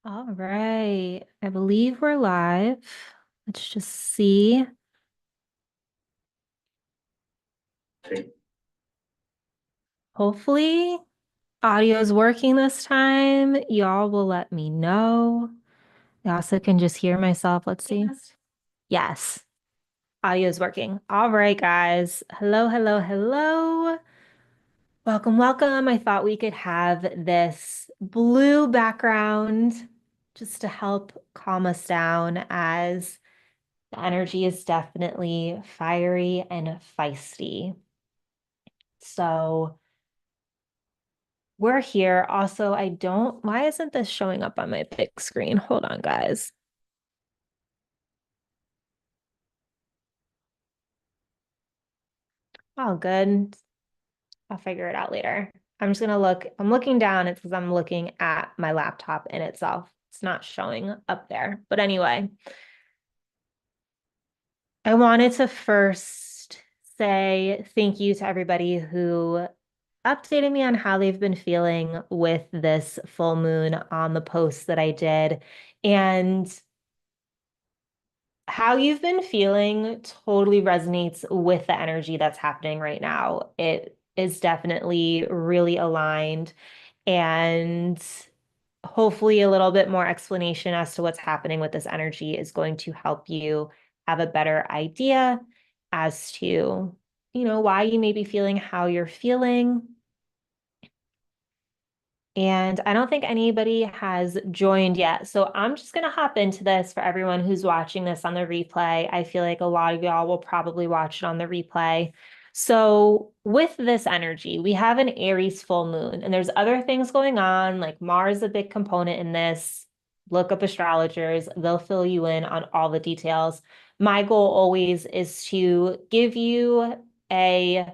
All right. I believe we're live. Let's just see. Hopefully, audio is working this time. Y'all will let me know. I also can just hear myself. Let's see. Yes, audio is working. All right, guys. Hello, hello, hello. Welcome, welcome. I thought we could have this blue background just to help calm us down as the energy is definitely fiery and feisty. So we're here. Also, why isn't this showing up on my big screen? Hold on, guys. Oh, good. I'll figure it out later. I'm looking down. It's because I'm looking at my laptop in itself. It's not showing up there. But anyway, I wanted to first say thank you to everybody who updated me on how they've been feeling with this full moon on the post that I did. And how you've been feeling totally resonates with the energy that's happening right now. It is definitely really aligned, and hopefully a little bit more explanation as to what's happening with this energy is going to help you have a better idea as to, why you may be feeling how you're feeling. And I don't think anybody has joined yet. So I'm just going to hop into this for everyone who's watching this on the replay. I feel like a lot of y'all will probably watch it on the replay. So with this energy, we have an Aries full moon, and there's other things going on, like Mars is a big component in this. Look up astrologers, they'll fill you in on all the details. My goal always is to give you a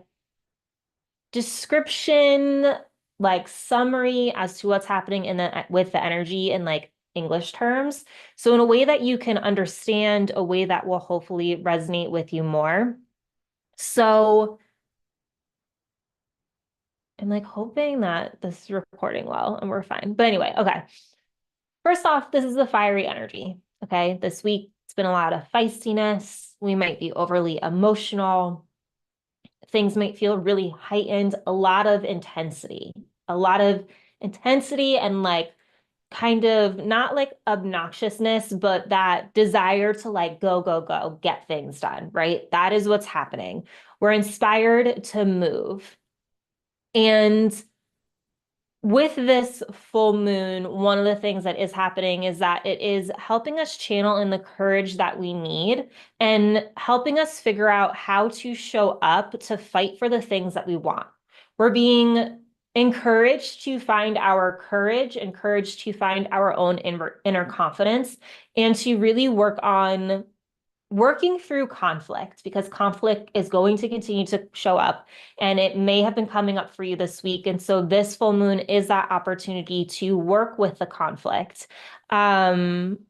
description, like summary as to what's happening in the with the energy in like English terms. So in a way that you can understand, a way that will hopefully resonate with you more. So I'm like hoping that this is recording well and we're fine. But anyway, okay. First off, this is the fiery energy. Okay. This week it's been a lot of feistiness. We might be overly emotional. Things might feel really heightened, a lot of intensity and like kind of not like obnoxiousness, but that desire to like go, go, go, get things done, right? That is what's happening. We're inspired to move. And with this full moon, one of the things that is happening is that it is helping us channel in the courage that we need and helping us figure out how to show up to fight for the things that we want. We're being encouraged to find our courage, encouraged to find our own inner confidence, and to really work on working through conflict, because conflict is going to continue to show up and it may have been coming up for you this week. And so this full moon is that opportunity to work with the conflict. Um,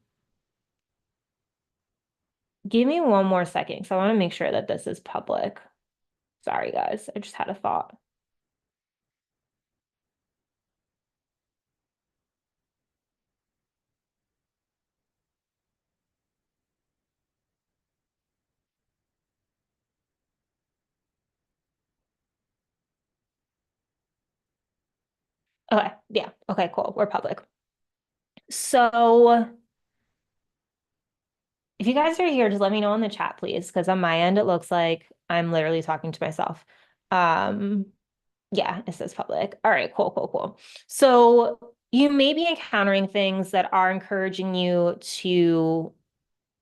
Give me one more second because I want to make sure that this is public. Sorry, guys. I just had a thought. Okay. Yeah. Okay, cool. We're public. So if you guys are here, just let me know in the chat, please, because on my end, it looks like I'm literally talking to myself. Um, Yeah, it says public. All right, cool, cool, cool. So you may be encountering things that are encouraging you to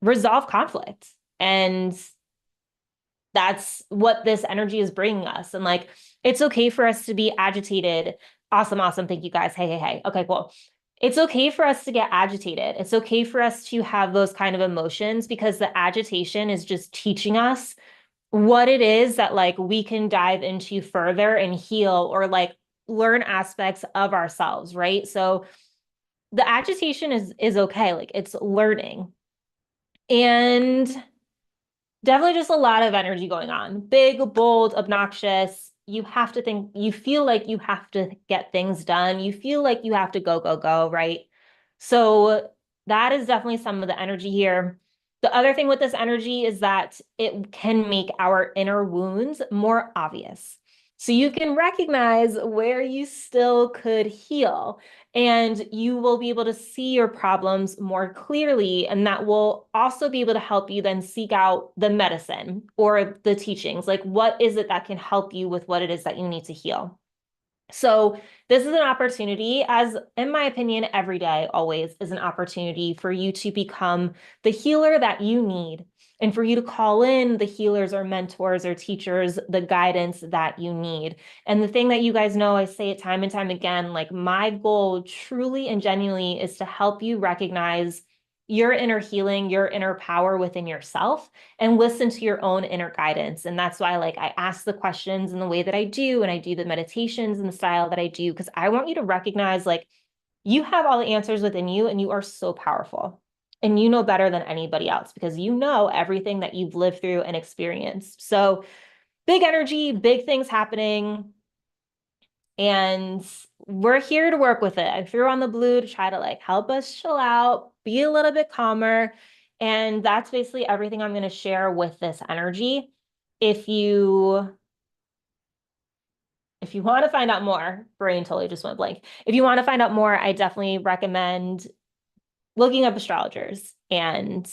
resolve conflict. And that's what this energy is bringing us. And like, it's okay for us to be agitated. Awesome, awesome. Thank you guys. Hey, hey, hey. Okay, cool. It's okay for us to get agitated. It's okay for us to have those kind of emotions because the agitation is just teaching us what it is that like we can dive into further and heal or like learn aspects of ourselves, right? So the agitation is okay, like it's learning. And definitely just a lot of energy going on. Big, bold, obnoxious. You have to think, you feel like you have to get things done. You feel like you have to go, go, go, right? So that is definitely some of the energy here. The other thing with this energy is that it can make our inner wounds more obvious. So you can recognize where you still could heal, and you will be able to see your problems more clearly. And that will also be able to help you then seek out the medicine or the teachings. Like, what is it that can help you with what it is that you need to heal? So this is an opportunity, as in my opinion, every day always is an opportunity for you to become the healer that you need, and for you to call in the healers or mentors or teachers, the guidance that you need. And the thing that you guys know, I say it time and time again, like my goal truly and genuinely is to help you recognize your inner healing, your inner power within yourself, and listen to your own inner guidance. And that's why, like, I ask the questions in the way that I do, and I do the meditations in the style that I do, because I want you to recognize, like, you have all the answers within you, and you are so powerful. And you know better than anybody else because you know everything that you've lived through and experienced. So big energy, big things happening. And we're here to work with it. I threw on the blue to try to like help us chill out, be a little bit calmer. And that's basically everything I'm going to share with this energy. If you want to find out more, brain totally just went blank. If you want to find out more, I definitely recommend looking up astrologers and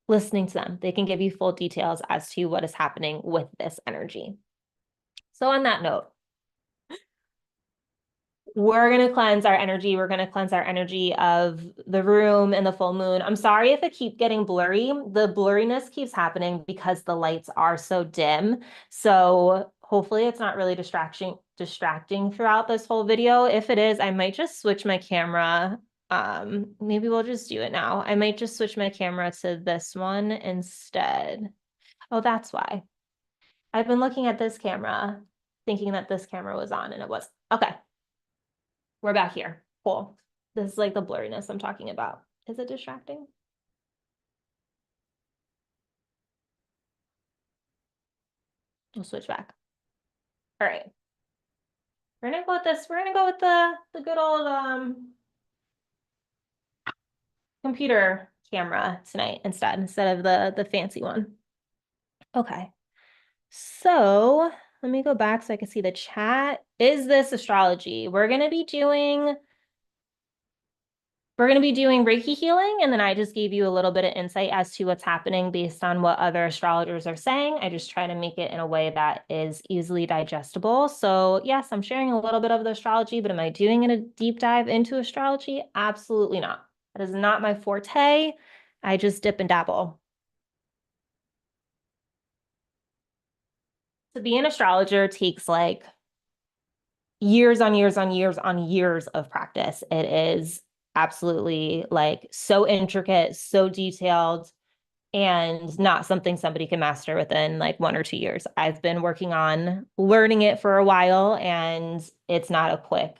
listening to them. They can give you full details as to what is happening with this energy. So on that note, we're going to cleanse our energy. We're going to cleanse our energy of the room and the full moon. I'm sorry if it keeps getting blurry. The blurriness keeps happening because the lights are so dim. So hopefully it's not really distracting throughout this whole video. If it is, I might just switch my camera. Maybe we'll just do it now. I might just switch my camera to this one instead. Oh, that's why. I've been looking at this camera, thinking that this camera was on, and it was. Okay. We're back here. Cool. This is like the blurriness I'm talking about. Is it distracting? We'll switch back. All right. We're gonna go with this. We're gonna go with the good old computer camera tonight instead of the fancy one. Okay. So let me go back so I can see the chat. Is this astrology? We're going to be doing Reiki healing, and then I just gave you a little bit of insight as to what's happening based on what other astrologers are saying. I just try to make it in a way that is easily digestible. So yes, I'm sharing a little bit of the astrology, but am I doing a deep dive into astrology? Absolutely not. That is not my forte. I just dip and dabble. To be an astrologer takes like years on years on years on years of practice. It is absolutely like so intricate, so detailed, and not something somebody can master within like 1 or 2 years. I've been working on learning it for a while, and it's not a quick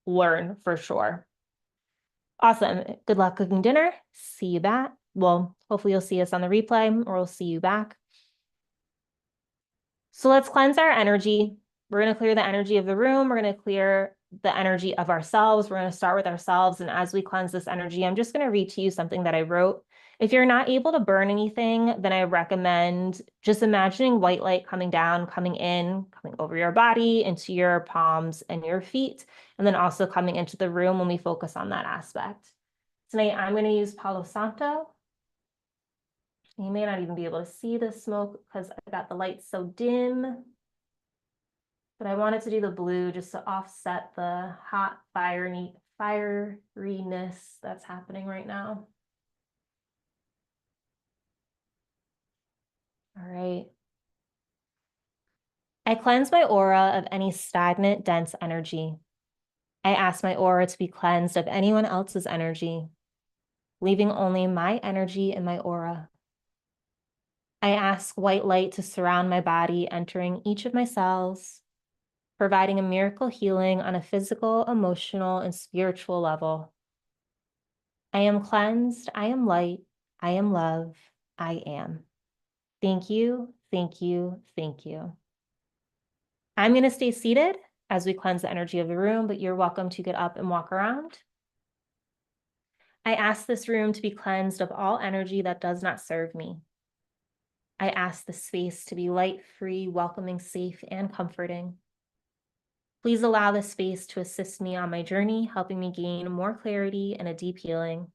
learn for sure. Awesome. Good luck cooking dinner. See you back. Well, hopefully you'll see us on the replay, or we'll see you back. So let's cleanse our energy. We're going to clear the energy of the room. We're going to clear the energy of ourselves. We're going to start with ourselves. And as we cleanse this energy, I'm just going to read to you something that I wrote. If you're not able to burn anything, then I recommend just imagining white light coming down, coming in, coming over your body, into your palms and your feet, and then also coming into the room when we focus on that aspect. Tonight, I'm going to use Palo Santo. You may not even be able to see the smoke because I got the light so dim. But I wanted to do the blue just to offset the hot fieriness that's happening right now. All right. I cleanse my aura of any stagnant, dense energy. I ask my aura to be cleansed of anyone else's energy, leaving only my energy in my aura. I ask white light to surround my body, entering each of my cells, providing a miracle healing on a physical, emotional, and spiritual level. I am cleansed. I am light. I am love. I am. Thank you. Thank you. Thank you. I'm going to stay seated as we cleanse the energy of the room, but you're welcome to get up and walk around. I ask this room to be cleansed of all energy that does not serve me. I ask the space to be light-free, welcoming, safe, and comforting. Please allow this space to assist me on my journey, helping me gain more clarity and a deep healing.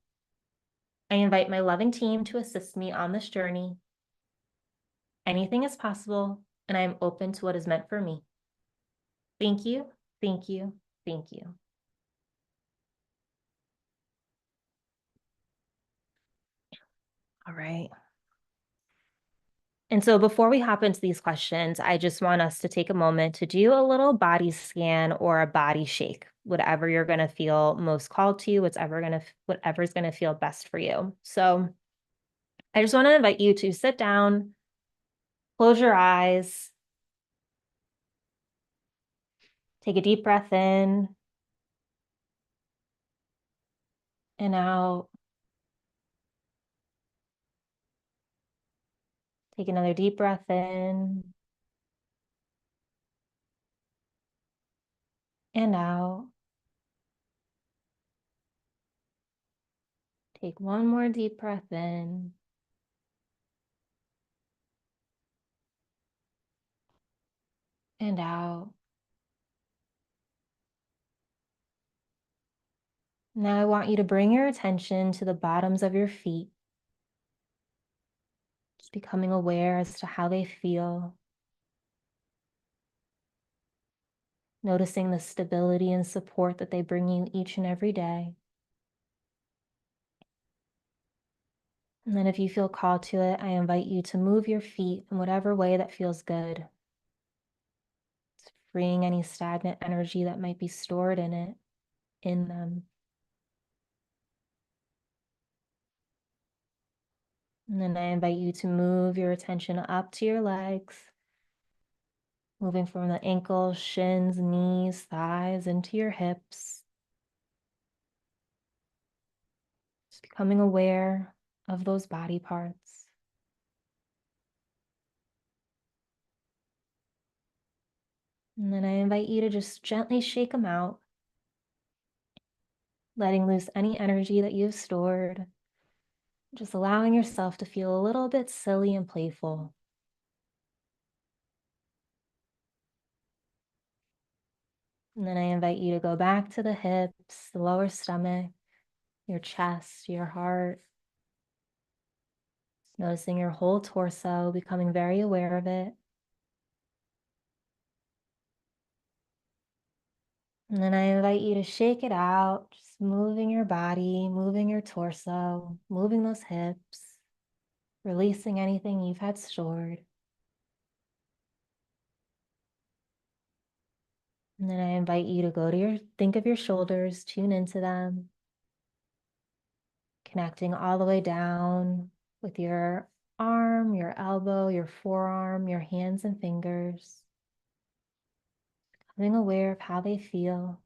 I invite my loving team to assist me on this journey. Anything is possible, and I am open to what is meant for me. Thank you, thank you, thank you. All right. And so before we hop into these questions, I just want us to take a moment to do a little body scan or a body shake, whatever you're going to feel most called to, whatever's going to feel best for you. So I just want to invite you to sit down, close your eyes, take a deep breath in and out. Take another deep breath in and out. Take one more deep breath in and out. Now I want you to bring your attention to the bottoms of your feet, just becoming aware as to how they feel, noticing the stability and support that they bring you each and every day. And then if you feel called to it, I invite you to move your feet in whatever way that feels good. It's freeing any stagnant energy that might be stored in them. And then I invite you to move your attention up to your legs, moving from the ankles, shins, knees, thighs, into your hips. Just becoming aware of those body parts. And then I invite you to just gently shake them out, letting loose any energy that you've stored, just allowing yourself to feel a little bit silly and playful. And then I invite you to go back to the hips, the lower stomach, your chest, your heart, noticing your whole torso, becoming very aware of it. And then I invite you to shake it out, just moving your body, moving your torso, moving those hips, releasing anything you've had stored. And then I invite you to think of your shoulders, tune into them, connecting all the way down with your arm, your elbow, your forearm, your hands and fingers, becoming aware of how they feel.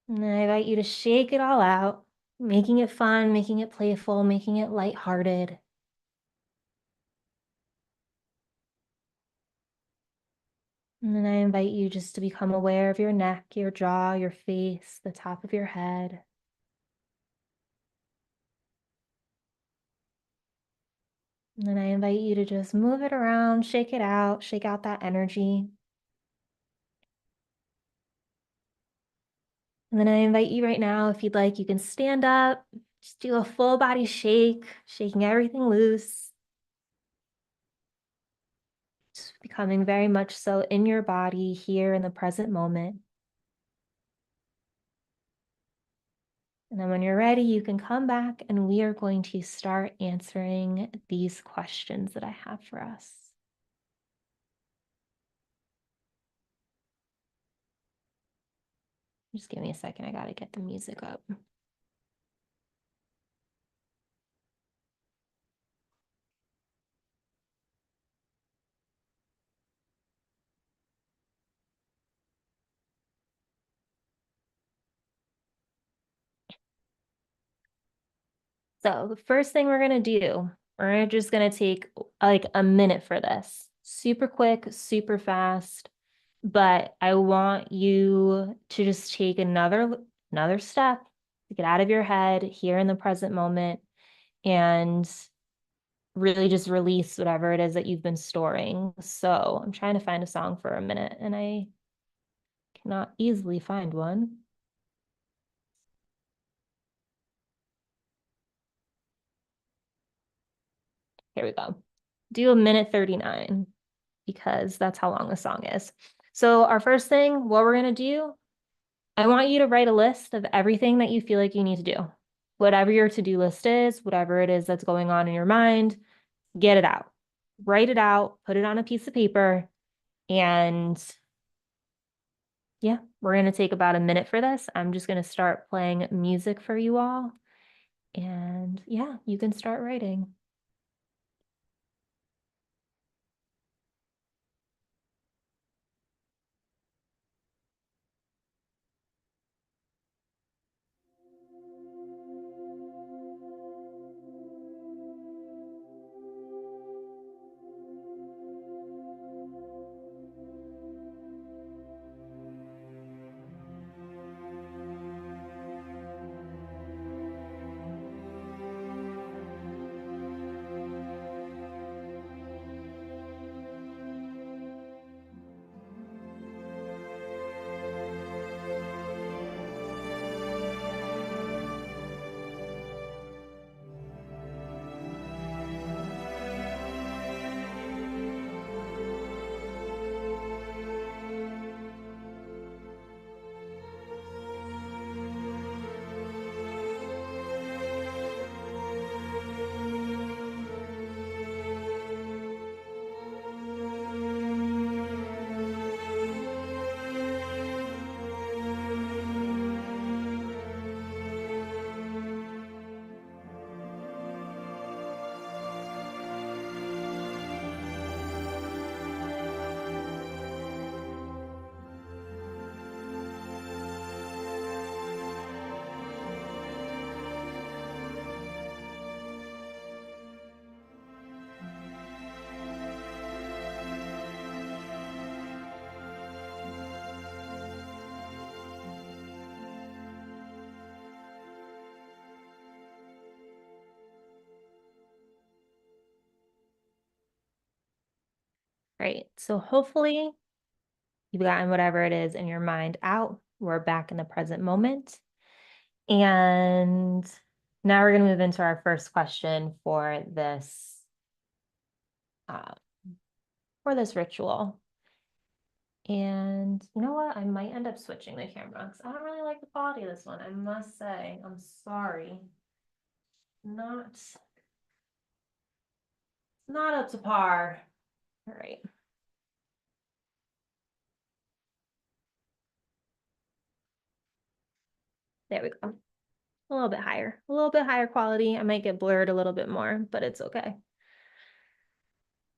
And then I invite you to shake it all out, making it fun, making it playful, making it lighthearted. And then I invite you just to become aware of your neck, your jaw, your face, the top of your head. And then I invite you to just move it around, shake it out, shake out that energy. And then I invite you right now, if you'd like, you can stand up, just do a full body shake, shaking everything loose. Just becoming very much so in your body here in the present moment. And then when you're ready, you can come back and we are going to start answering these questions that I have for us. Just give me a second. I got to get the music up. So the first thing we're going to do We're just going to take like a minute for this. Super quick, super fast. But I want you to just take another step to get out of your head here in the present moment and really just release whatever it is that you've been storing. So I'm trying to find a song for a minute and I cannot easily find one. Here we go. Do a minute 39 because that's how long the song is. So our first thing, what we're going to do, I want you to write a list of everything that you feel like you need to do. Whatever your to-do list is, whatever it is that's going on in your mind, get it out. Write it out, put it on a piece of paper, and yeah, we're going to take about a minute for this. I'm just going to start playing music for you all. And yeah, you can start writing. Great. So hopefully you've gotten whatever it is in your mind out. We're back in the present moment. And now we're going to move into our first question uh, for this ritual. And you know what? I might end up switching the camera because I don't really like the quality of this one. I must say, I'm sorry. Not up to par. All right. There we go. A little bit higher quality. I might get blurred a little bit more, but it's okay.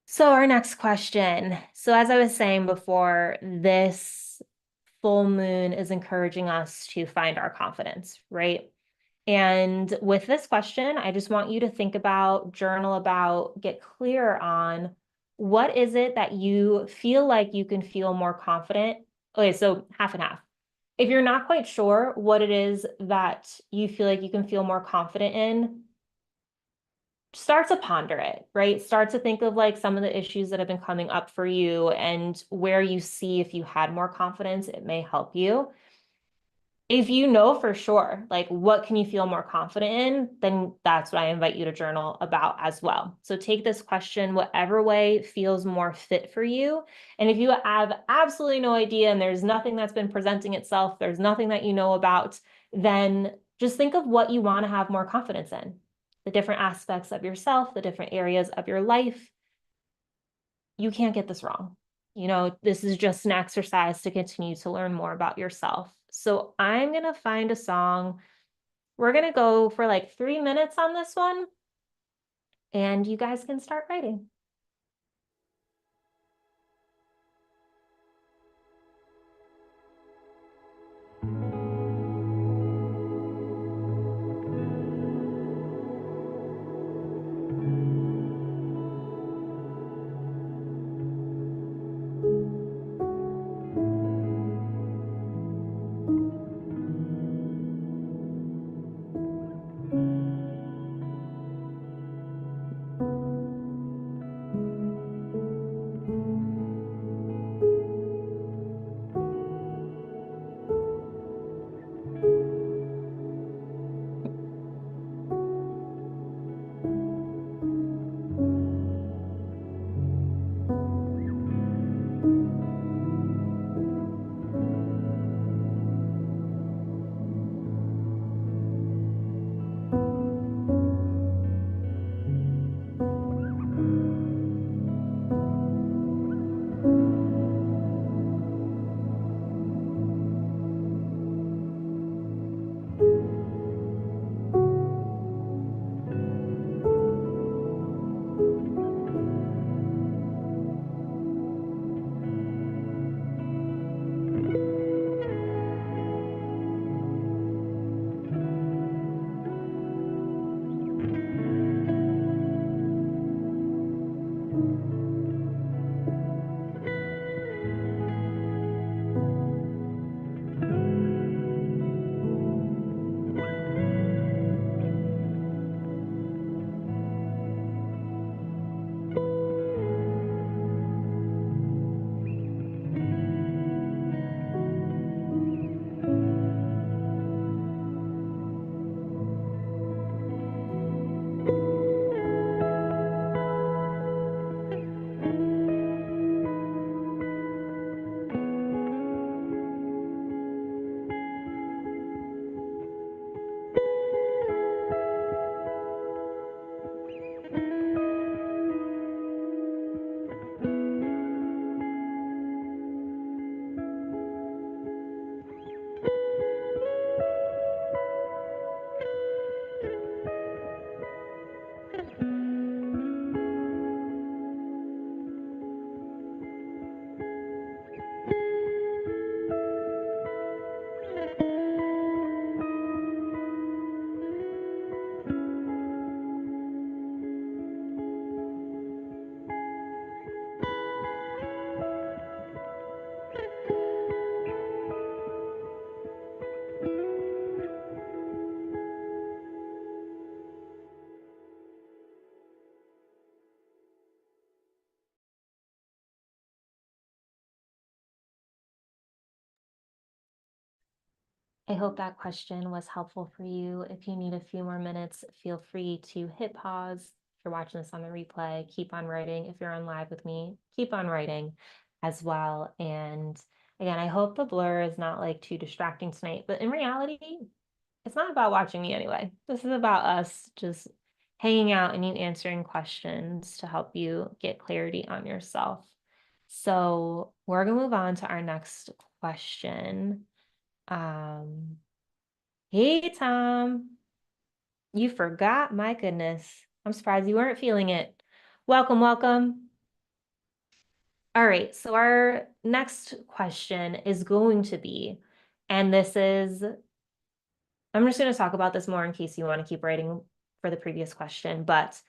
So our next question. So as I was saying before, this full moon is encouraging us to find our confidence, right? And with this question, I just want you to think about, journal about, get clear on what is it that you feel like you can feel more confident. Okay, so half and half. If you're not quite sure what it is that you feel like you can feel more confident in, start to ponder it, right? Start to think of like some of the issues that have been coming up for you and where you see if you had more confidence, it may help you. If you know for sure, like what can you feel more confident in, then that's what I invite you to journal about as well. So take this question, whatever way feels more fit for you. And if you have absolutely no idea and there's nothing that's been presenting itself, there's nothing that you know about, then just think of what you want to have more confidence in, the different aspects of yourself, the different areas of your life. You can't get this wrong. You know, this is just an exercise to continue to learn more about yourself. So I'm going to find a song. We're going to go for like 3 minutes on this one, and you guys can start writing. I hope that question was helpful for you. If you need a few more minutes, feel free to hit pause. If you're watching this on the replay, keep on writing. If you're on live with me, keep on writing as well. And again, I hope the blur is not like too distracting tonight, but in reality, it's not about watching me anyway. This is about us just hanging out and you answering questions to help you get clarity on yourself. So we're gonna move on to our next question. Hey, Tom, you forgot? My goodness. I'm surprised you weren't feeling it. Welcome, welcome. All right, so our next question is going to be, and this is, I'm just going to talk about this more in case you want to keep writing for the previous question, but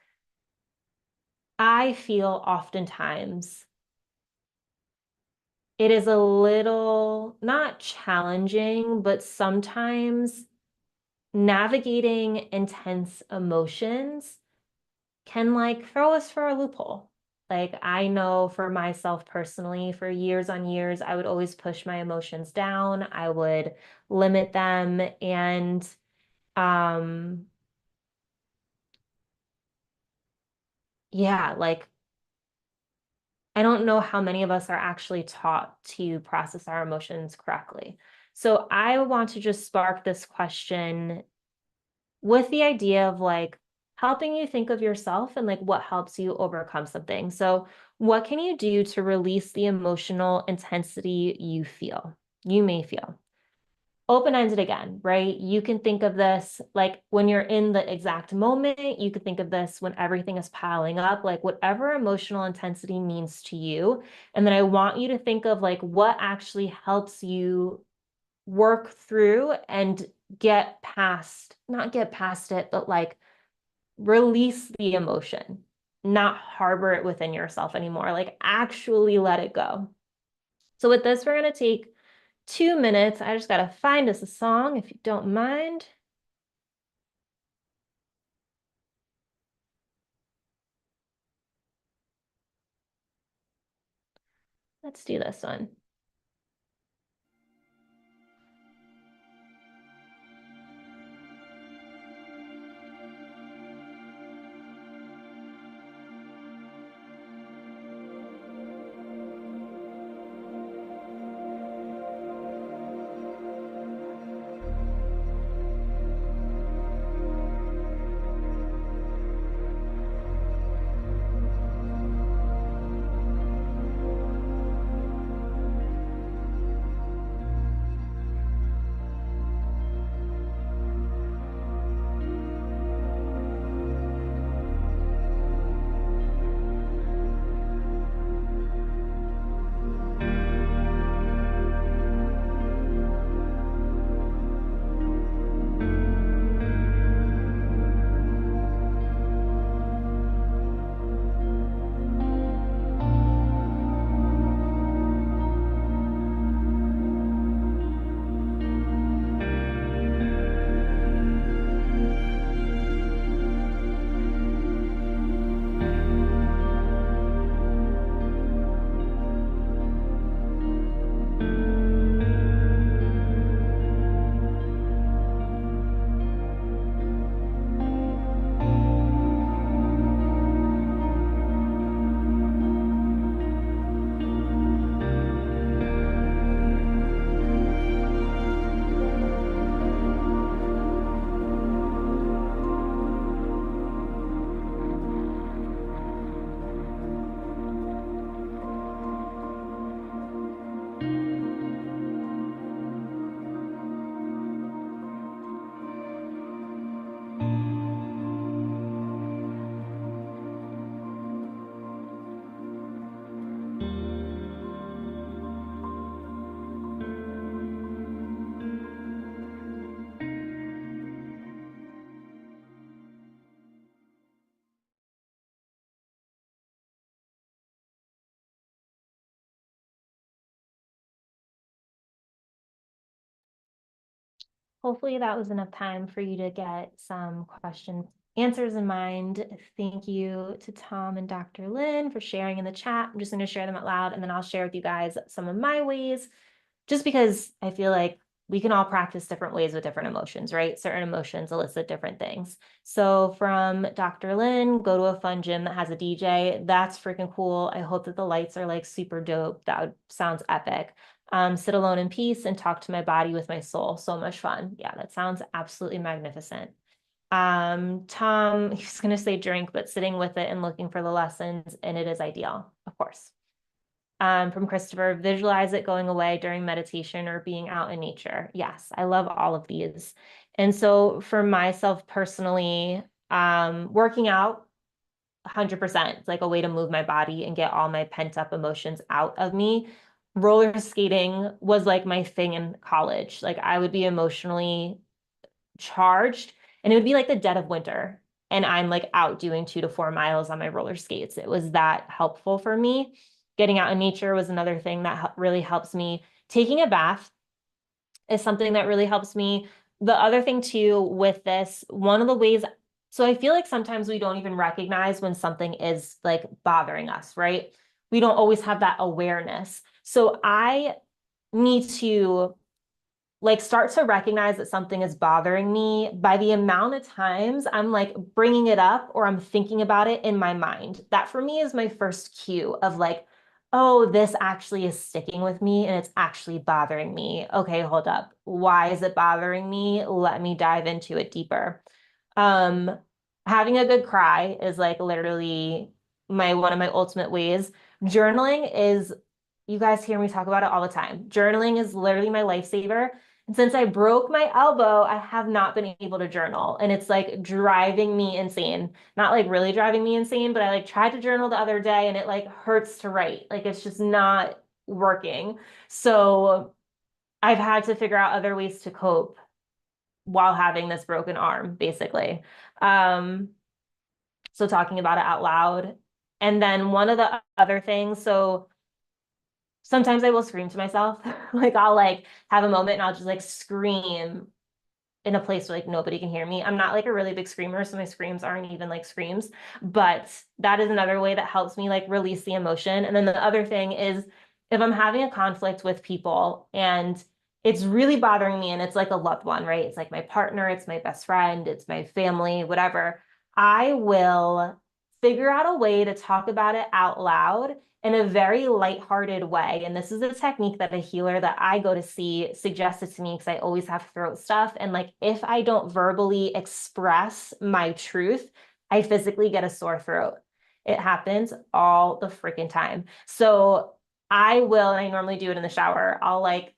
I feel oftentimes it is a little, not challenging, but sometimes navigating intense emotions can like throw us for a loophole. Like I know for myself personally, for years on years, I would always push my emotions down. I would limit them. And um, yeah, like I don't know how many of us are actually taught to process our emotions correctly. So I want to just spark this question with the idea of like helping you think of yourself and like what helps you overcome something. So, what can you do to release the emotional intensity you may feel? Open-ended again, right? You can think of this like when you're in the exact moment, you could think of this when everything is piling up, like whatever emotional intensity means to you. And then I want you to think of like what actually helps you work through and get past, not get past it, but like release the emotion, not harbor it within yourself anymore, like actually let it go. So with this, we're going to take 2 minutes. I just got to find us a song if you don't mind. Let's do this one. Hopefully that was enough time for you to get some answers in mind. Thank you to Tom and Dr. Lynn for sharing in the chat. I'm just going to share them out loud and then I'll share with you guys some of my ways, just because I feel like we can all practice different ways with different emotions, right? Certain emotions elicit different things. So from Dr. Lynn, go to a fun gym that has a DJ. That's freaking cool. I hope that the lights are like super dope. Sounds epic. Sit alone in peace and talk to my body with my soul. So much fun. Yeah, that sounds absolutely magnificent. Tom, he's going to say drink, but sitting with it and looking for the lessons, and it is ideal, of course. From Christopher, visualize it going away during meditation or being out in nature. Yes, I love all of these. And so for myself personally, working out 100%, it's like a way to move my body and get all my pent up emotions out of me. Roller skating was like my thing in college. Like I would be emotionally charged and it would be like the dead of winter. And I'm like out doing 2 to 4 miles on my roller skates. It was that helpful for me. Getting out in nature was another thing that really helps me. Taking a bath is something that really helps me. The other thing too with this, one of the ways, so I feel like sometimes we don't even recognize when something is like bothering us, right? We don't always have that awareness. So I need to like start to recognize that something is bothering me by the amount of times I'm like bringing it up or I'm thinking about it in my mind. That for me is my first cue of like, oh, this actually is sticking with me and it's actually bothering me. Okay, hold up. Why is it bothering me? Let me dive into it deeper. Um, Having a good cry is like literally one of my ultimate ways. Journaling is, you guys hear me talk about it all the time. Journaling is literally my lifesaver. And since I broke my elbow, I have not been able to journal. And it's like driving me insane. Not like really driving me insane, but I like tried to journal the other day and it like hurts to write. Like it's just not working. So I've had to figure out other ways to cope while having this broken arm, basically. Um, so talking about it out loud. And then one of the other things, so sometimes I will scream to myself. Like I'll like have a moment and I'll just like scream in a place where like nobody can hear me. I'm not like a really big screamer, so my screams aren't even like screams, but that is another way that helps me like release the emotion. And then the other thing is if I'm having a conflict with people and it's really bothering me and it's like a loved one, right? It's like my partner, it's my best friend, it's my family, whatever. I will figure out a way to talk about it out loud in a very lighthearted way. And this is a technique that a healer that I go to see suggested to me because I always have throat stuff. And like, if I don't verbally express my truth, I physically get a sore throat. It happens all the freaking time. So I will, and I normally do it in the shower, I'll like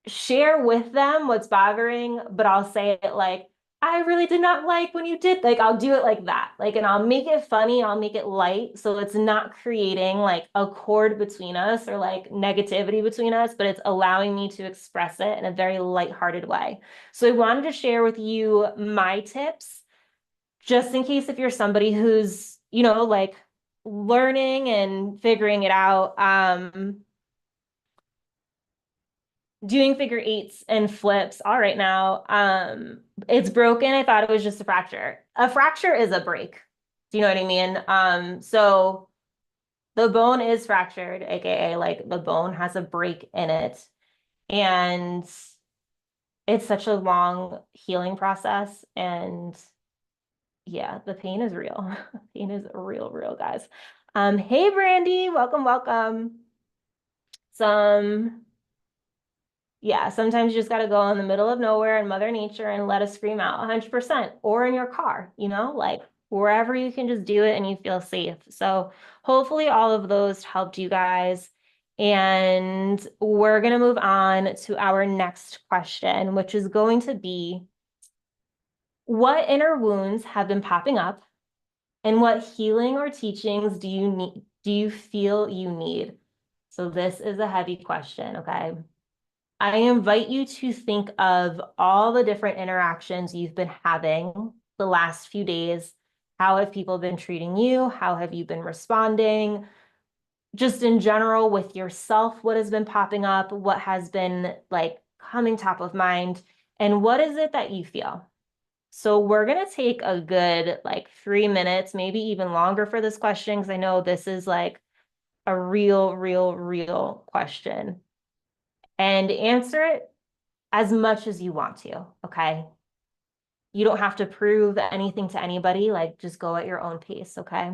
share with them what's bothering, but I'll say it like, I really did not like when you did, like, I'll do it like that. Like, and I'll make it funny. I'll make it light. So it's not creating like a cord between us or like negativity between us, but it's allowing me to express it in a very lighthearted way. So I wanted to share with you my tips, just in case if you're somebody who's, you know, like learning and figuring it out. Doing figure eights and flips all right now. It's broken. I thought it was just a fracture. A fracture is a break. Do you know what I mean? So the bone is fractured, aka like the bone has a break in it. And it's such a long healing process. And yeah, the pain is real. Pain is real, real, guys. Hey Brandy, welcome, welcome. Yeah, sometimes you just got to go in the middle of nowhere in Mother Nature and let it scream out 100%, or in your car, you know, like wherever you can just do it and you feel safe. So hopefully all of those helped you guys. And we're going to move on to our next question, which is going to be, what inner wounds have been popping up and what healing or teachings do you feel you need? So this is a heavy question, okay? I invite you to think of all the different interactions you've been having the last few days. How have people been treating you? How have you been responding? Just in general with yourself, what has been popping up? What has been like coming top of mind? And what is it that you feel? So we're going to take a good like 3 minutes, maybe even longer for this question, because I know this is like a real, real, real question. And answer it as much as you want to, okay? You don't have to prove anything to anybody, like just go at your own pace, okay?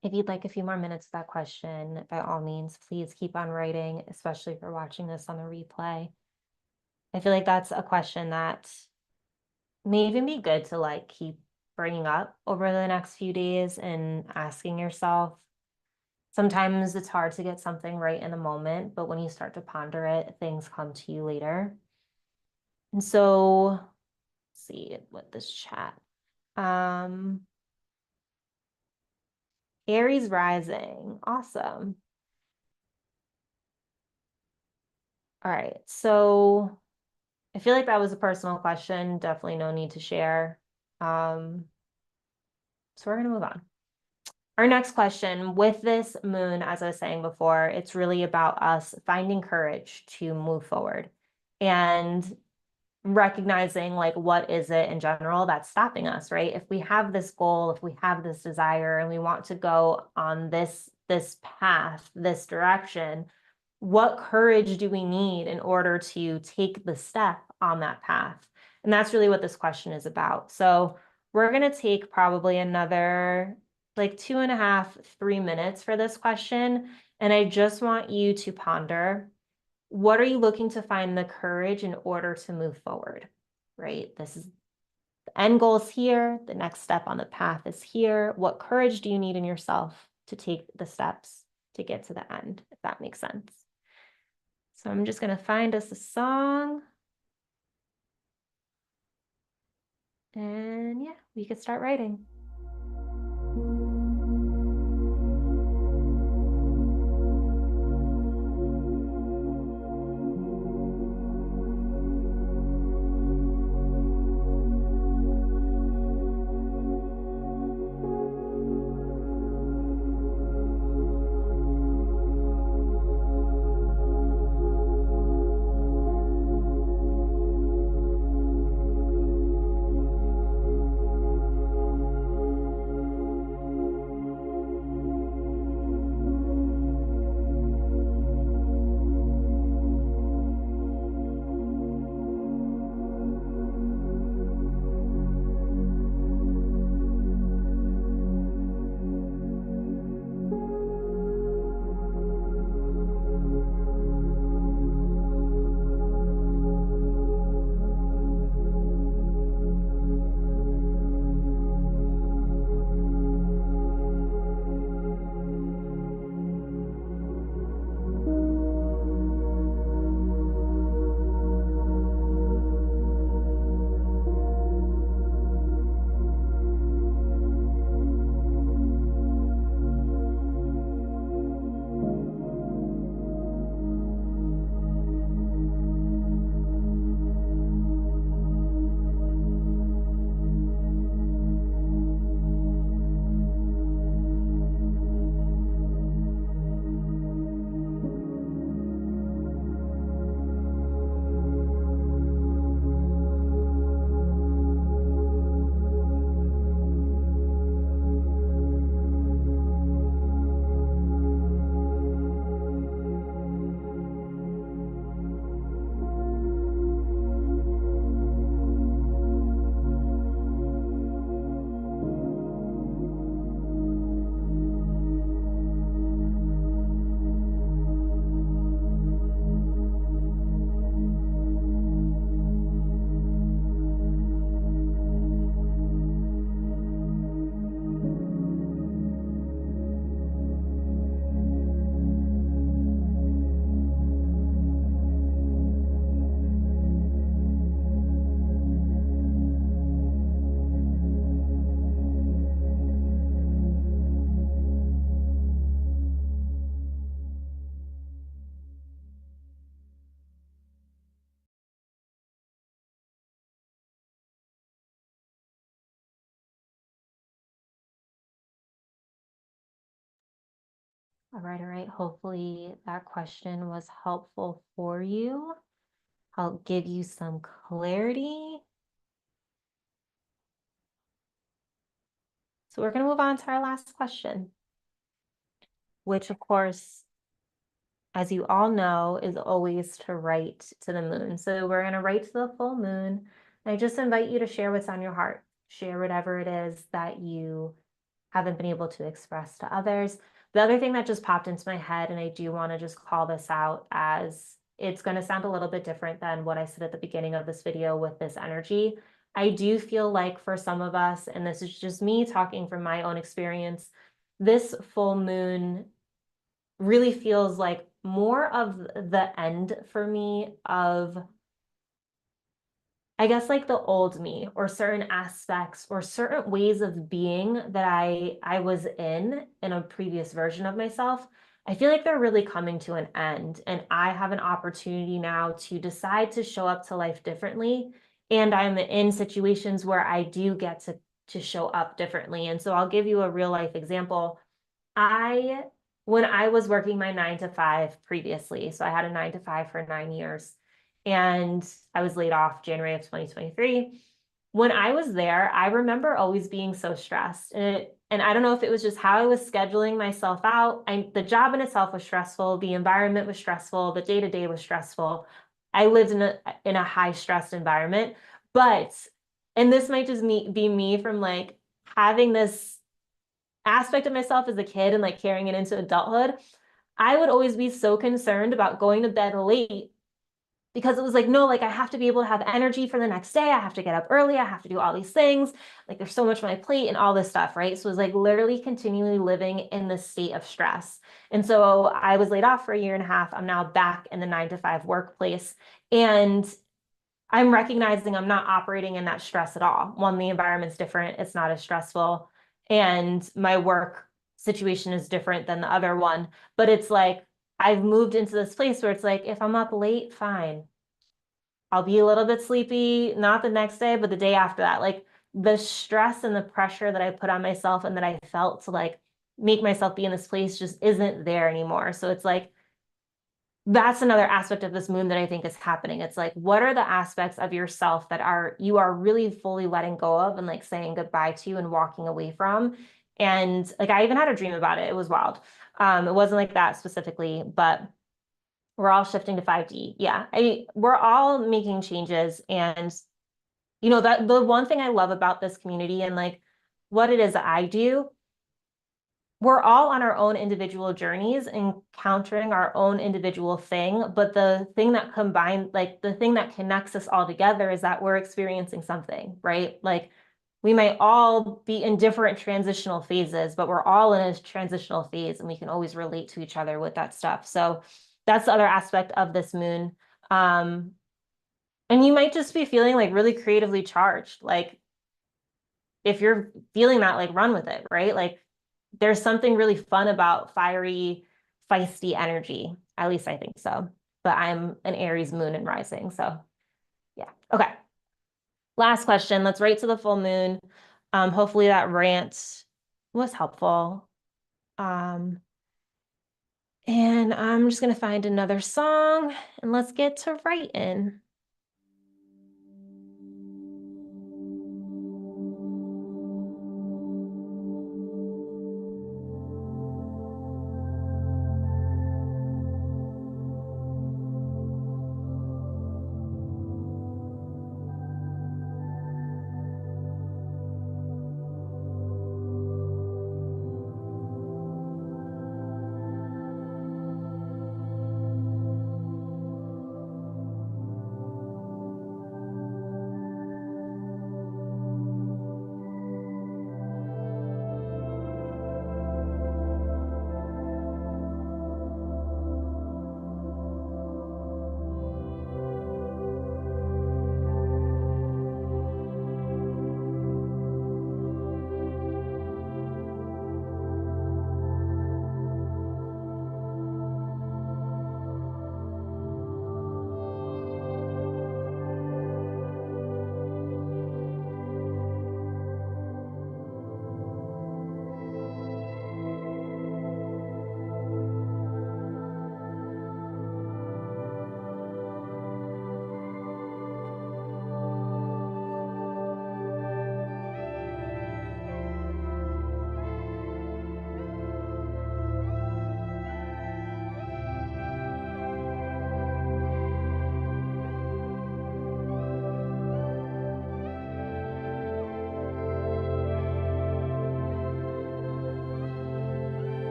If you'd like a few more minutes of that question, by all means, please keep on writing, especially if you're watching this on the replay. I feel like that's a question that may even be good to like keep bringing up over the next few days and asking yourself. Sometimes it's hard to get something right in the moment, but when you start to ponder it, things come to you later. And so, let's see what this chat. Aries rising. Awesome. All right. So I feel like that was a personal question. Definitely no need to share. So we're going to move on. Our next question, with this moon, as I was saying before, it's really about us finding courage to move forward and recognizing like what is it in general that's stopping us, right? If we have this goal, if we have this desire and we want to go on this path, this direction, what courage do we need in order to take the step on that path? And that's really what this question is about. So we're going to take probably another like 2.5, 3 minutes for this question. And I just want you to ponder, what are you looking to find the courage in order to move forward, right? This is end goal is here. The next step on the path is here. What courage do you need in yourself to take the steps to get to the end, if that makes sense? So I'm just going to find us a song. And yeah, we could start writing. All right, all right. Hopefully that question was helpful for you. I'll give you some clarity. So we're going to move on to our last question, which of course, as you all know, is always to write to the moon. So we're going to write to the full moon. I just invite you to share what's on your heart. Share whatever it is that you haven't been able to express to others. The other thing that just popped into my head, and I do want to just call this out, as it's going to sound a little bit different than what I said at the beginning of this video with this energy. I do feel like for some of us, and this is just me talking from my own experience, this full moon really feels like more of the end for me of, I guess, like the old me, or certain aspects or certain ways of being that I was in a previous version of myself. I feel like they're really coming to an end, and I have an opportunity now to decide to show up to life differently. And I'm in situations where I do get to show up differently. And so I'll give you a real life example. When I was working my 9 to 5 previously, so I had a 9 to 5 for 9 years, and I was laid off January of 2023. When I was there, I remember always being so stressed. And I don't know if it was just how I was scheduling myself out. The job in itself was stressful. The environment was stressful. The day-to-day was stressful. I lived in a high stressed environment. And this might just be me from like having this aspect of myself as a kid and like carrying it into adulthood. I would always be so concerned about going to bed late because it was like, no, like I have to be able to have energy for the next day. I have to get up early. I have to do all these things. Like there's so much on my plate and all this stuff, right? So it was like literally continually living in this state of stress. And so I was laid off for a year and a half. I'm now back in the 9 to 5 workplace. And I'm recognizing I'm not operating in that stress at all. One, the environment's different. It's not as stressful. And my work situation is different than the other one. But it's like, I've moved into this place where it's like, if I'm up late, fine. I'll be a little bit sleepy, not the next day, but the day after that. Like the stress and the pressure that I put on myself and that I felt to like make myself be in this place just isn't there anymore. So it's like, that's another aspect of this moon that I think is happening. It's like, what are the aspects of yourself that you are really fully letting go of and like saying goodbye to and walking away from? And like, I even had a dream about it. It was wild. It wasn't like that specifically, but we're all shifting to 5D. Yeah. We're all making changes. And that the one thing I love about this community and like what it is that I do, we're all on our own individual journeys, encountering our own individual thing. But the thing that the thing that connects us all together is that we're experiencing something, right? Like we might all be in different transitional phases, but we're all in a transitional phase and we can always relate to each other with that stuff. So that's the other aspect of this moon. And you might just be feeling like really creatively charged. Like if you're feeling that, like run with it, right? Like there's something really fun about fiery, feisty energy. At least I think so. But I'm an Aries moon and rising. So yeah. Okay. Last question. Let's right to the full moon. Hopefully that rant was helpful. And I'm just going to find another song and let's get to writing.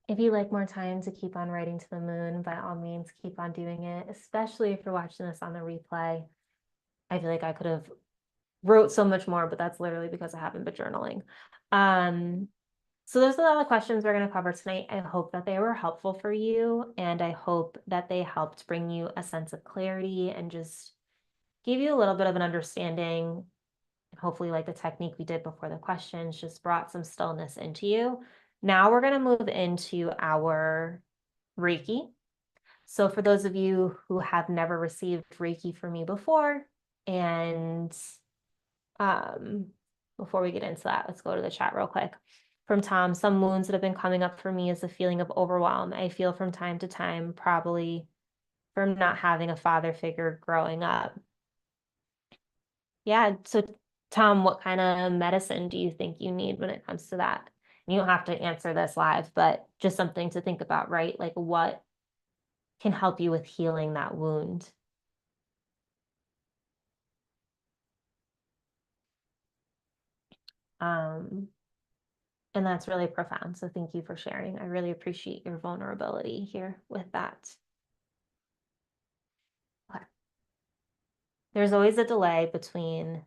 If you like more time to keep on writing to the moon, by all means, keep on doing it, especially if you're watching this on the replay. I feel like I could have wrote so much more, but that's literally because I haven't been journaling. So those are all the questions we're going to cover tonight. I hope that they were helpful for you, and I hope that they helped bring you a sense of clarity and just give you a little bit of an understanding. Hopefully, like the technique we did before the questions, just brought some stillness into you. Now we're going to move into our Reiki. So for those of you who have never received Reiki from me before, and um, before we get into that, let's go to the chat real quick. From Tom, some wounds that have been coming up for me is a feeling of overwhelm. I feel from time to time, probably from not having a father figure growing up. Yeah, so Tom, what kind of medicine do you think you need when it comes to that? You don't have to answer this live, but just something to think about, right? Like what can help you with healing that wound? Um, and that's really profound. So thank you for sharing. I really appreciate your vulnerability here with that. Okay. There's always a delay between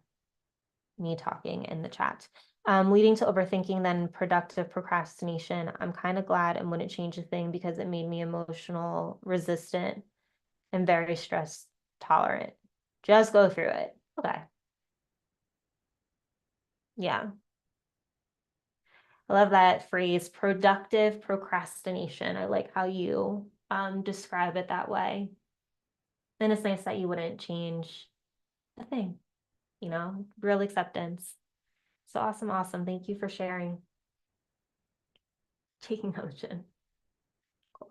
me talking and the chat. Leading to overthinking, then productive procrastination. I'm kind of glad and wouldn't change a thing because it made me emotional, resistant, and very stress tolerant. Just go through it. Okay. Yeah. I love that phrase, productive procrastination. I like how you describe it that way. And it's nice that you wouldn't change a thing, real acceptance. So awesome, awesome. Thank you for sharing. Taking notion. Cool.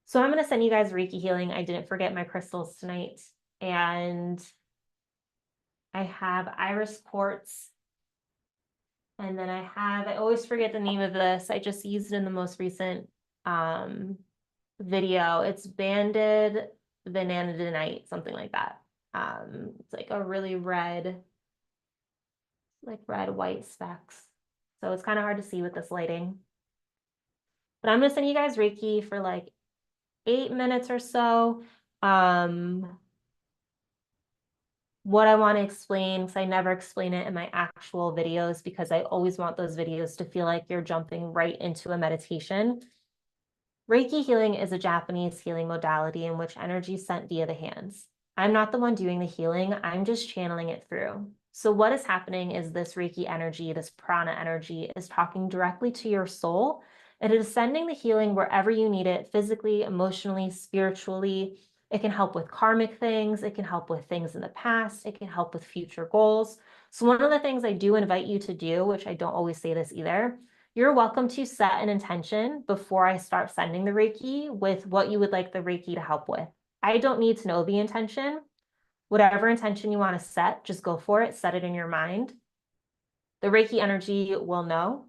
So I'm going to send you guys Reiki healing. I didn't forget my crystals tonight. And I have iris quartz. And then I always forget the name of this. I just used it in the most recent video. It's banded vanadinite, something like that. It's like a really red, like red white specks. So it's kind of hard to see with this lighting. But I'm gonna send you guys Reiki for like 8 minutes or so. What I want to explain, because I never explain it in my actual videos, because I always want those videos to feel like you're jumping right into a meditation. Reiki healing is a Japanese healing modality in which energy is sent via the hands. I'm not the one doing the healing, I'm just channeling it through. So what is happening is this Reiki energy, this prana energy is talking directly to your soul, and it is sending the healing wherever you need it, physically, emotionally, spiritually. It can help with karmic things. It can help with things in the past. It can help with future goals. So one of the things I do invite you to do, which I don't always say this either, you're welcome to set an intention before I start sending the Reiki with what you would like the Reiki to help with. I don't need to know the intention. Whatever intention you want to set, just go for it, set it in your mind. The Reiki energy will know.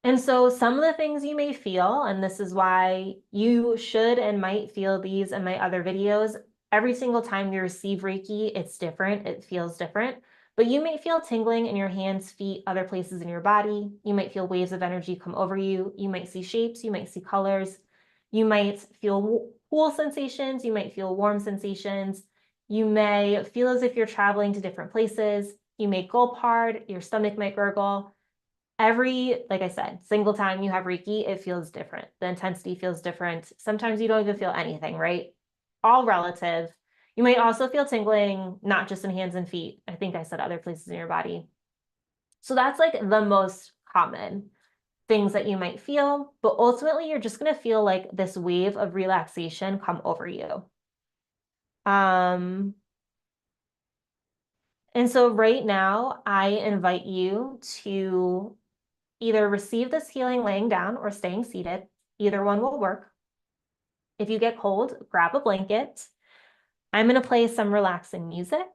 And so some of the things you may feel, and this is why you should and might feel these in my other videos, every single time you receive Reiki, it's different, it feels different. But you may feel tingling in your hands, feet, other places in your body. You might feel waves of energy come over you. You might see shapes, you might see colors. You might feel cool sensations, you might feel warm sensations. You may feel as if you're traveling to different places. You may gulp hard, your stomach might gurgle. Like I said, single time you have Reiki, it feels different. The intensity feels different. Sometimes you don't even feel anything, right? All relative. You might also feel tingling, not just in hands and feet. I think I said other places in your body. So that's like the most common things that you might feel, but ultimately you're just going to feel like this wave of relaxation come over you. And so right now, I invite you to either receive this healing laying down or staying seated. Either one will work. If you get cold, grab a blanket. I'm going to play some relaxing music.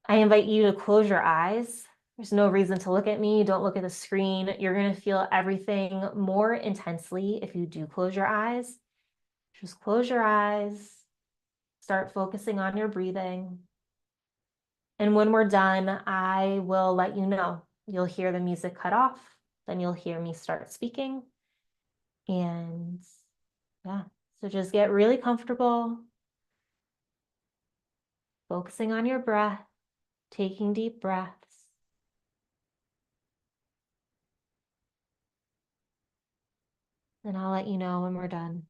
I invite you to close your eyes. There's no reason to look at me. Don't look at the screen. You're going to feel everything more intensely if you do close your eyes. Just close your eyes. Start focusing on your breathing. And when we're done, I will let you know. You'll hear the music cut off. Then you'll hear me start speaking. And yeah, so just get really comfortable, focusing on your breath, taking deep breaths. and I'll let you know when we're done.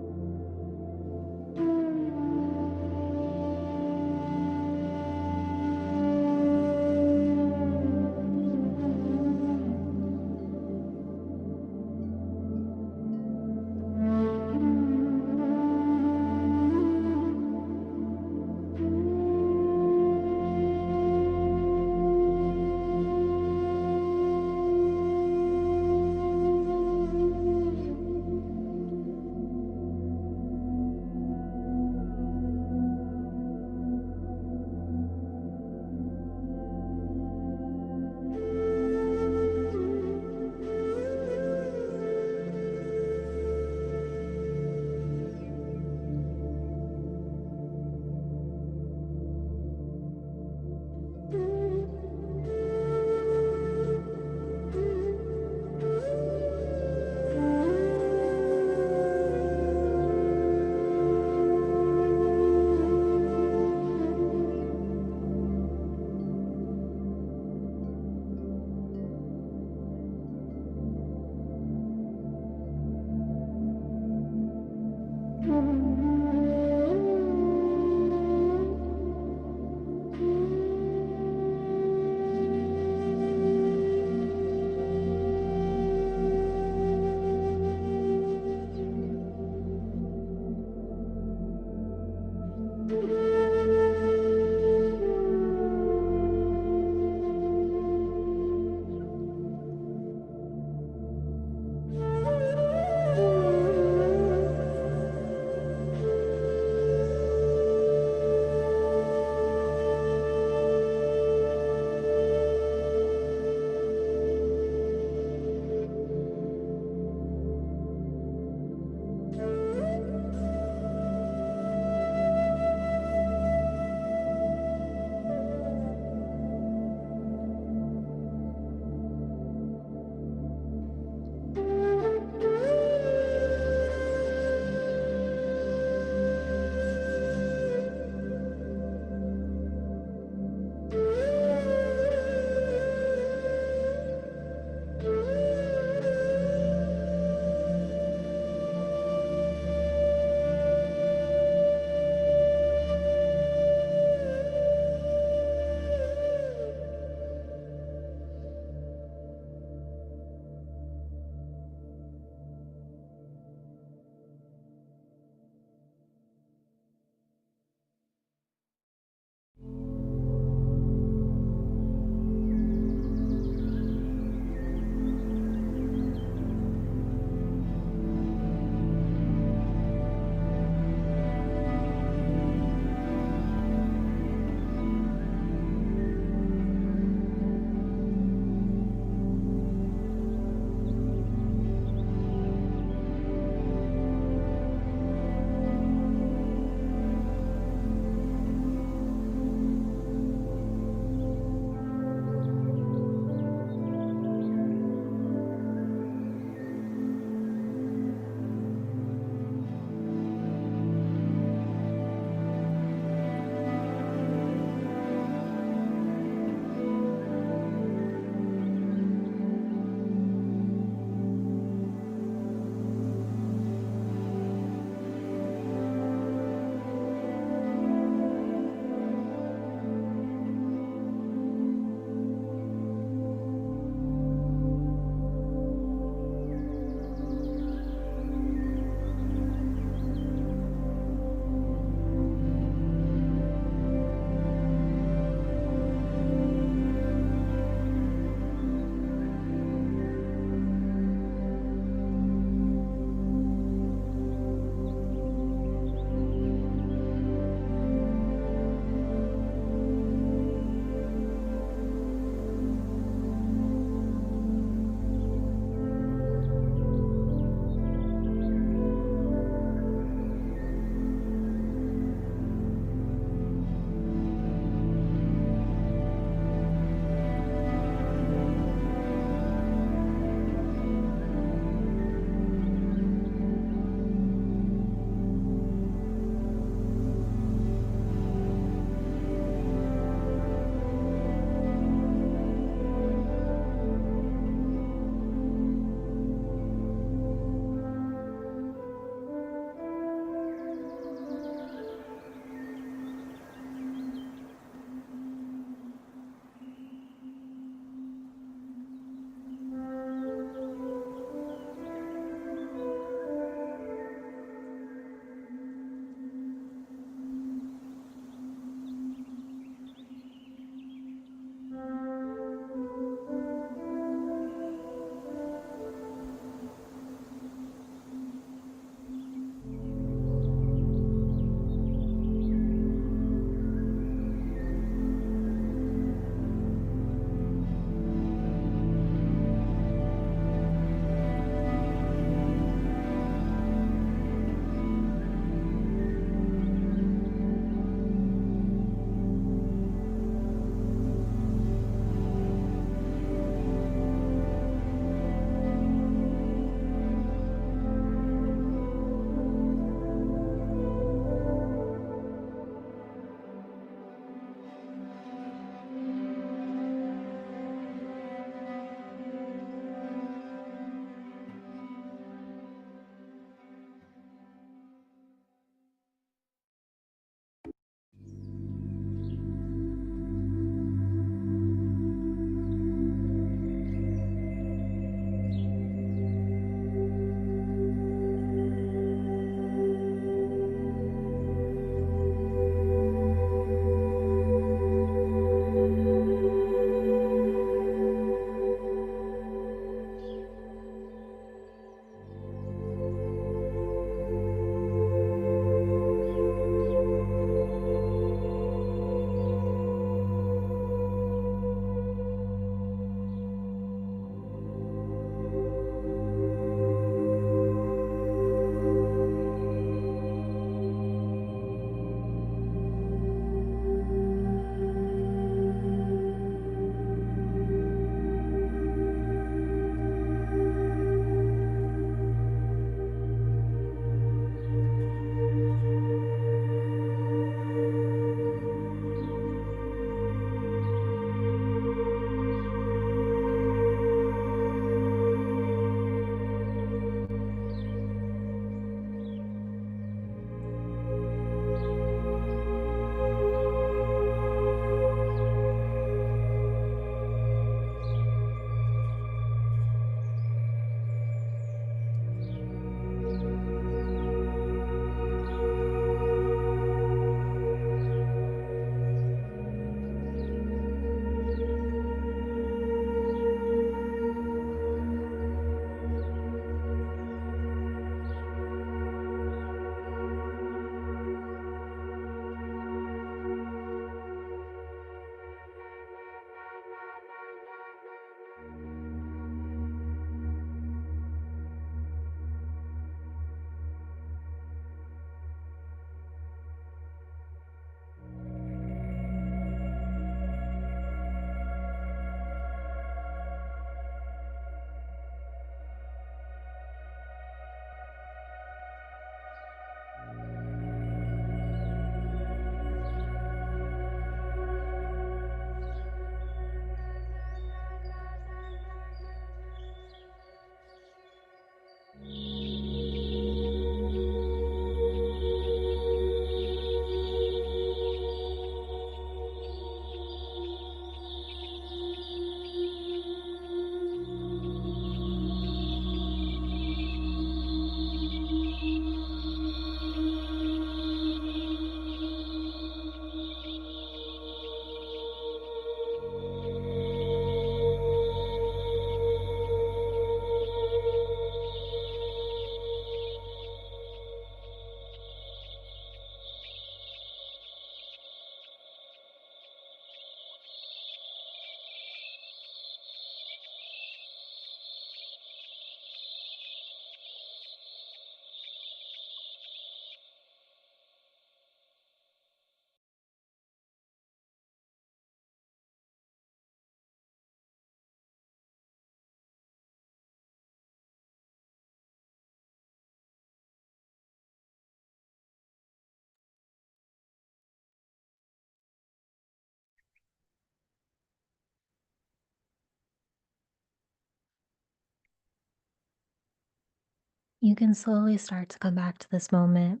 you can slowly start to come back to this moment,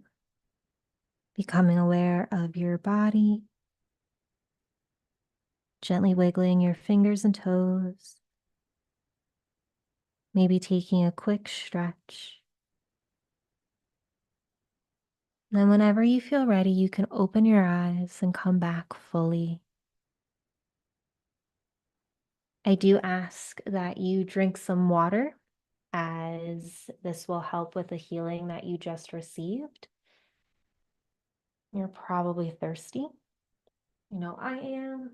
becoming aware of your body, gently wiggling your fingers and toes, maybe taking a quick stretch. Then, whenever you feel ready, you can open your eyes and come back fully. I do ask that you drink some water, as this will help with the healing that you just received. You're probably thirsty. You know, I am.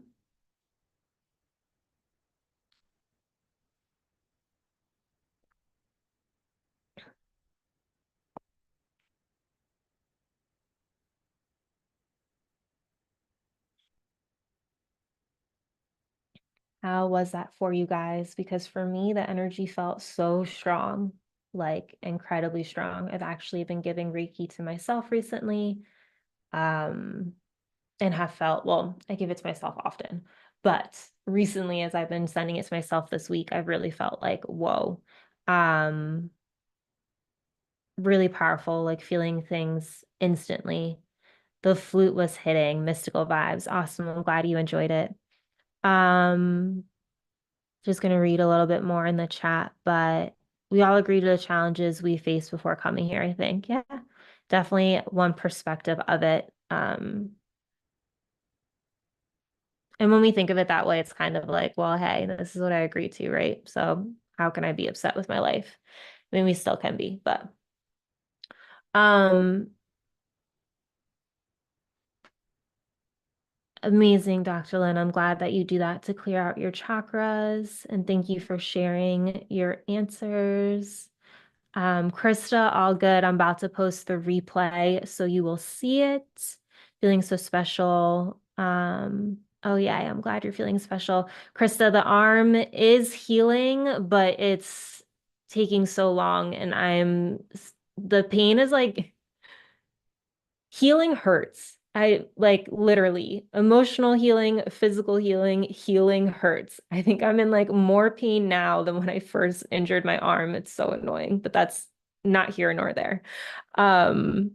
How was that for you guys? Because for me, the energy felt so strong, like incredibly strong. I've actually been giving Reiki to myself recently, and have felt, well, I give it to myself often, but recently, as I've been sending it to myself this week, I've really felt like, whoa, really powerful, like feeling things instantly. The flute was hitting, mystical vibes. Awesome. I'm glad you enjoyed it. Um, just going to read a little bit more in the chat, but we all agree to the challenges we faced before coming here, I think. Yeah, definitely one perspective of it. And when we think of it that way, it's kind of like, well, hey, this is what I agreed to, right? So how can I be upset with my life? I mean, we still can be, but um amazing, Dr. Lynn. I'm glad that you do that to clear out your chakras. And thank you for sharing your answers. Krista, all good. I'm about to post the replay so you will see it. Feeling so special. Oh yeah, I'm glad you're feeling special. Krista, the arm is healing, but it's taking so long, and the pain is like healing hurts. I like literally emotional healing, physical healing, healing hurts. I think I'm in like more pain now than when I first injured my arm. It's so annoying, but that's not here nor there. Um,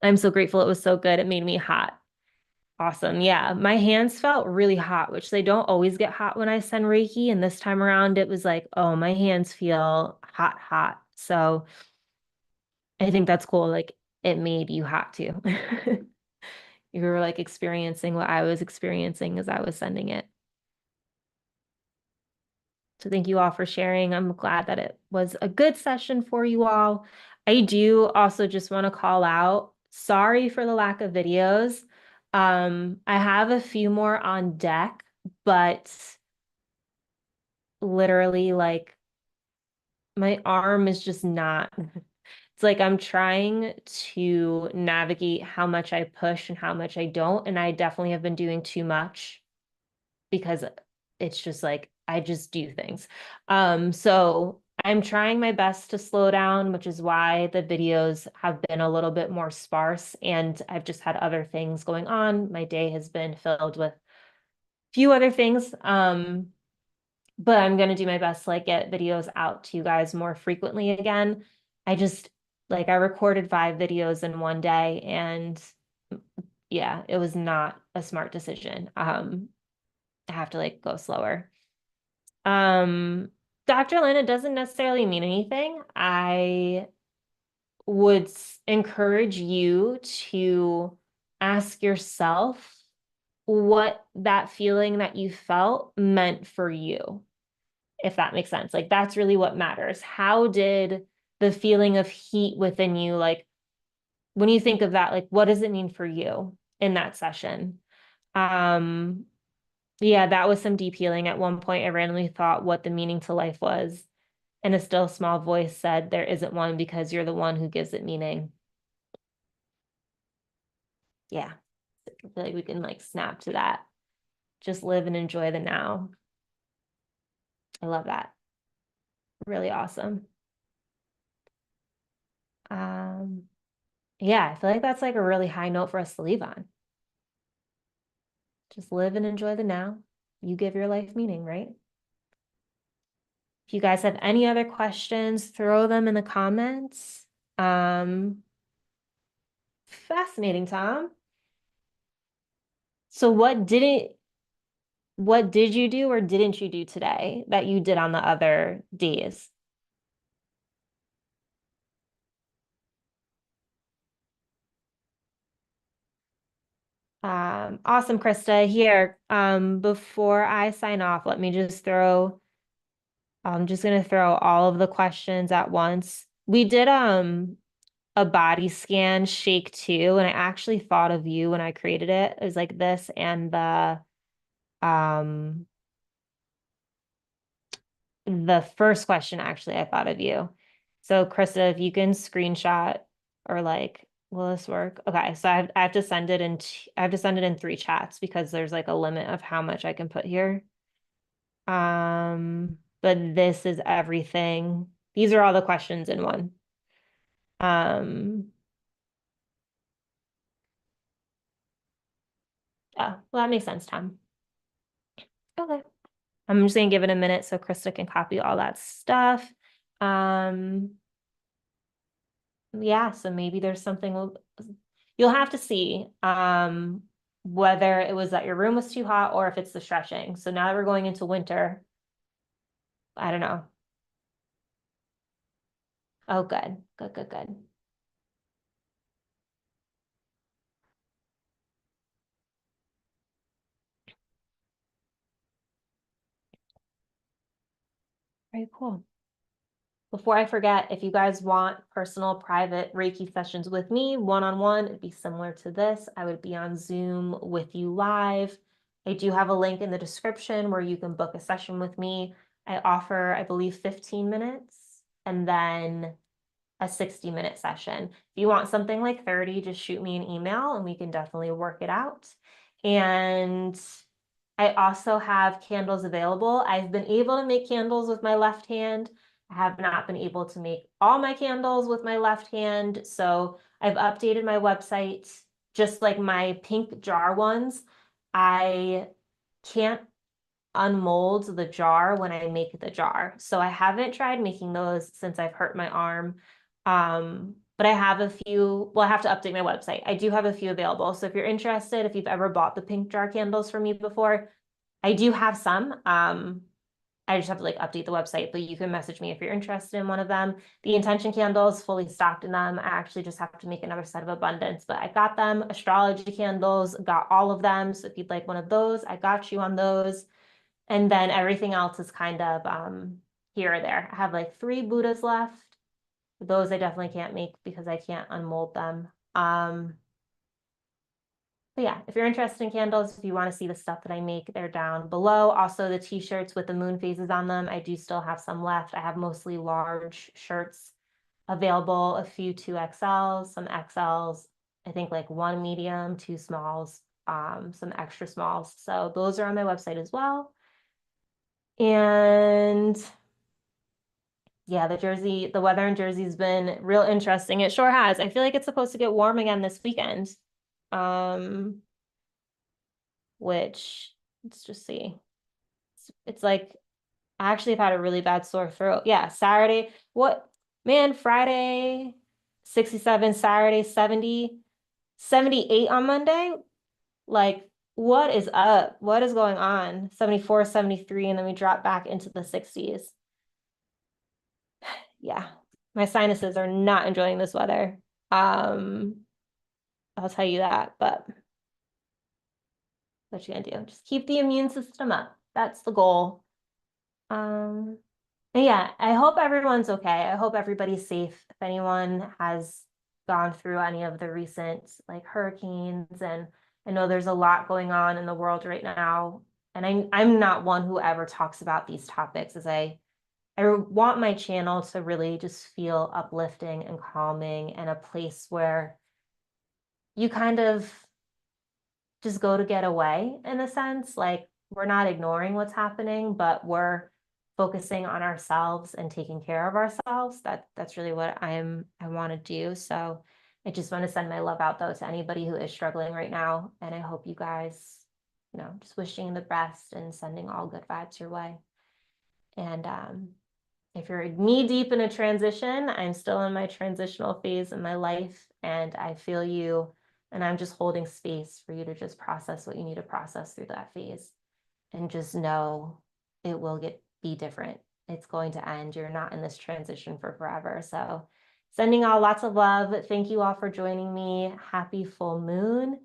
I'm so grateful it was so good. It made me hot. Awesome. Yeah. My hands felt really hot, which they don't always get hot when I send Reiki. And this time around, it was like, oh, my hands feel hot, hot. So I think that's cool. Like it made you hot too. You were like experiencing what I was experiencing as I was sending it. So thank you all for sharing. I'm glad that it was a good session for you all. I do also just want to call out, sorry for the lack of videos. I have a few more on deck, but literally like my arm is just not, it's like I'm trying to navigate how much I push and how much I don't. And I definitely have been doing too much because it's just like I just do things. So I'm trying my best to slow down, which is why the videos have been a little bit more sparse, and I've just had other things going on. My day has been filled with a few other things. But I'm gonna do my best to like get videos out to you guys more frequently again. I just like I recorded 5 videos in one day, and yeah, it was not a smart decision. I have to like go slower. Um, Dr. Lynn, it doesn't necessarily mean anything. I would encourage you to ask yourself what that feeling that you felt meant for you, if that makes sense. Like that's really what matters. How did the feeling of heat within you, like when you think of that, like what does it mean for you in that session? Um, Yeah, that was some deep healing. At one point, I randomly thought what the meaning to life was, and a still small voice said, there isn't one because you're the one who gives it meaning. Yeah, I feel like we can like snap to that. Just live and enjoy the now. I love that. Really awesome. Um, yeah, I feel like that's like a really high note for us to leave on. Just live and enjoy the now. You give your life meaning, right? If you guys have any other questions, throw them in the comments. Fascinating, Tom. So what did you do or didn't you do today that you did on the other days? Awesome, Krista. Here, before I sign off, let me just I'm just gonna throw all of the questions at once. We did a body scan shake too, and I actually thought of you when I created it. It was like this and um the first question actually I thought of you. So Krista, if you can screenshot or like, will this work? Okay, so I have to send it in I have to send it in 3 chats because there's like a limit of how much I can put here. But this is everything. These are all the questions in one. Yeah, well, that makes sense, Tom. Okay. I'm just gonna give it a minute so Krista can copy all that stuff. Um, yeah, so maybe there's something you'll have to see whether it was that your room was too hot or if it's the stretching. So now that we're going into winter, I don't know. Oh, good, good, good, good. Very cool. Before I forget, if you guys want personal private Reiki sessions with me, one-on-one, it'd be similar to this. I would be on Zoom with you live. I do have a link in the description where you can book a session with me. I offer, I believe, 15 minutes and then a 60-minute session. If you want something like 30, just shoot me an email and we can definitely work it out. And I also have candles available. I've been able to make candles with my left hand. I have not been able to make all my candles with my left hand. So I've updated my website, just like my pink jar ones. I can't unmold the jar when I make the jar. So I haven't tried making those since I've hurt my arm. But I have a few, well, I have to update my website. I do have a few available. So if you're interested, if you've ever bought the pink jar candles from me before, I do have some. I just have to like update the website, but you can message me if you're interested in one of them. The intention candles, fully stocked in them. I actually just have to make another set of abundance, but I got them. Astrology candles, got all of them. So if you'd like one of those, I got you on those. And then everything else is kind of here or there. I have like 3 Buddhas left. Those I definitely can't make because I can't unmold them. But yeah, if you're interested in candles, if you want to see the stuff that I make, they're down below. Also, the t-shirts with the moon phases on them, I do still have some left. I have mostly large shirts available, a few 2XLs, some XLs, I think like 1 medium, 2 smalls, some extra smalls. So those are on my website as well. And yeah, the weather in Jersey's been real interesting. It sure has. I feel like it's supposed to get warm again this weekend. Um, which let's just see. It's like I actually have had a really bad sore throat. Yeah, Saturday. What man, Friday 67, Saturday 70, 78 on Monday. Like, what is up? What is going on? 74, 73, and then we drop back into the 60s. Yeah, my sinuses are not enjoying this weather. Um, I'll tell you that, but what you gonna do? Just keep the immune system up. That's the goal. Um, and yeah, I hope everyone's okay. I hope everybody's safe. If anyone has gone through any of the recent like hurricanes, and I know there's a lot going on in the world right now. And I'm not one who ever talks about these topics as I want my channel to really just feel uplifting and calming and a place where you kind of just go to get away in a sense. Like we're not ignoring what's happening, but we're focusing on ourselves and taking care of ourselves. That's really what I want to do. So I just want to send my love out though to anybody who is struggling right now. And I hope you guys, just wishing the best and sending all good vibes your way. And If you're knee deep in a transition, I'm still in my transitional phase in my life, and I feel you, and I'm just holding space for you to just process what you need to process through that phase, and just know it will be different. It's going to end. You're not in this transition for forever. So sending all lots of love. Thank you all for joining me. Happy full moon,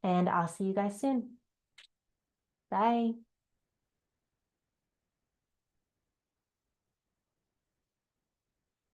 and I'll see you guys soon. Bye.